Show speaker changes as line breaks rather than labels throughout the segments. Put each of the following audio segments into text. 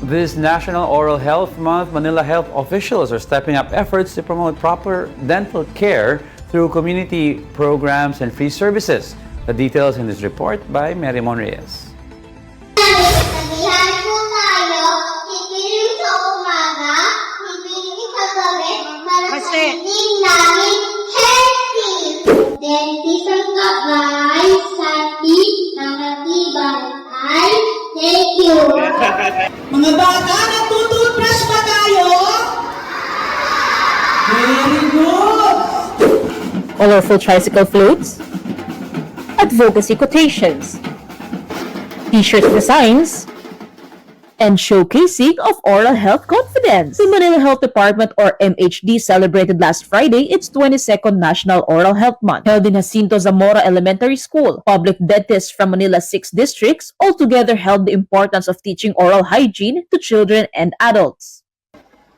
This National Oral Health Month, Manila health officials are stepping up efforts to promote proper dental care through community programs and free services. The details in this report by Mary Monreyes.
Nagihan po tayo, tipiling sa umaga, tipiling sa gabi, para sa hindi namin healthy. Dentist ang kabay, sabi ng matibay ay thank you.
Mga bata, nagtututbrush ba tayo? Very good!
Colorful tricycle floats, advocacy quotations, t-shirt designs, and showcasing of oral health confidence. The Manila Health Department, or MHD, celebrated last Friday its 22nd National Oral Health Month. Held in Jacinto Zamora Elementary School, public dentists from Manila's 6 districts altogether held the importance of teaching oral hygiene to children and adults.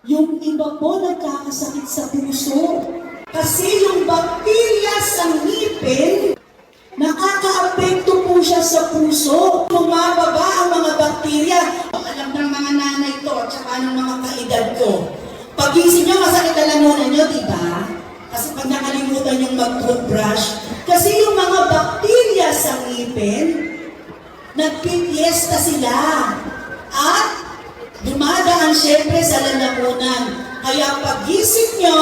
Yung iba po nagkakasakit sa puso. Kasi yung bakterya sa ngipin, nakaka-apekto po siya sa puso. Bumababa ang mga bakterya. Alam ng mga nanay to at saka ng mga kaedad ko. Pagising nyo, masakit ang lamunan nyo, diba? Kasi pag nakalimutan yung mag-toothbrush, kasi yung mga bakterya sa ngipin, nagpipiesta sila. At dumadaan syempre sa lalamunan. Kaya pagising nyo,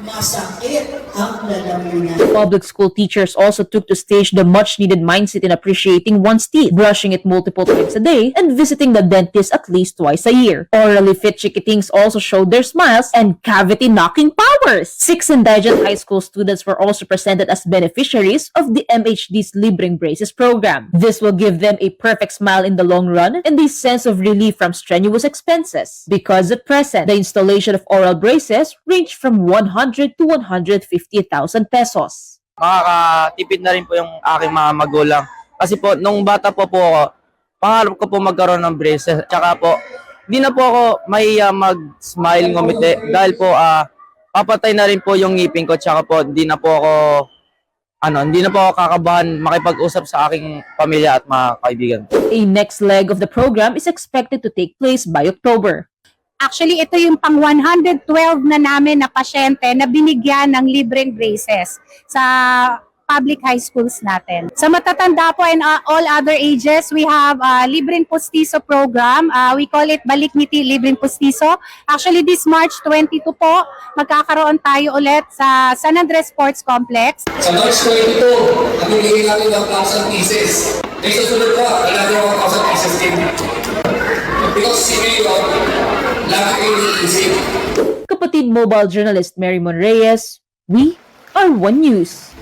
masakit ang lalamunan.
Public school teachers also took to stage the much-needed mindset in appreciating one's teeth, brushing it multiple times a day, and visiting the dentist at least twice a year. Orally fit chikitings also showed their smiles and cavity-knocking powers. 6 indigent high school students were also presented as beneficiaries of the MHD's Libreng Braces program. This will give them a perfect smile in the long run and a sense of relief from strenuous expenses. Because at present, the installation of oral braces ranged from 100 to 150,000 pesos.
Makakatipid na rin po yung aking mga magulang. Kasi po, nung bata po ako, pangarap ko po magkaroon ng braces. Tsaka po, di na po ako mahiya mag-smile, ngumiti. Dahil po, papatay na rin po yung ngipin ko. Tsaka po, hindi na po ako kakabahan makipag-usap sa aking pamilya at mga kaibigan.
A next leg of the program is expected to take place by October.
Actually, ito yung pang 112 na namin na pasyente na binigyan ng libreng braces sa public high schools natin. Sa matatanda po and all other ages, we have Libreng Postizo program. We call it Balik Ngiti Libreng Postizo. Actually, this March 22 po, magkakaroon tayo ulit sa San Andres Sports Complex.
Sa March 22, namimigay natin ng 1,000 pieces. May susunod pa, another 1,000 pieces din. Because si Mayor, lagi kayo iniisip.
Kapatid mobile journalist Mary Monreyes, we are One News.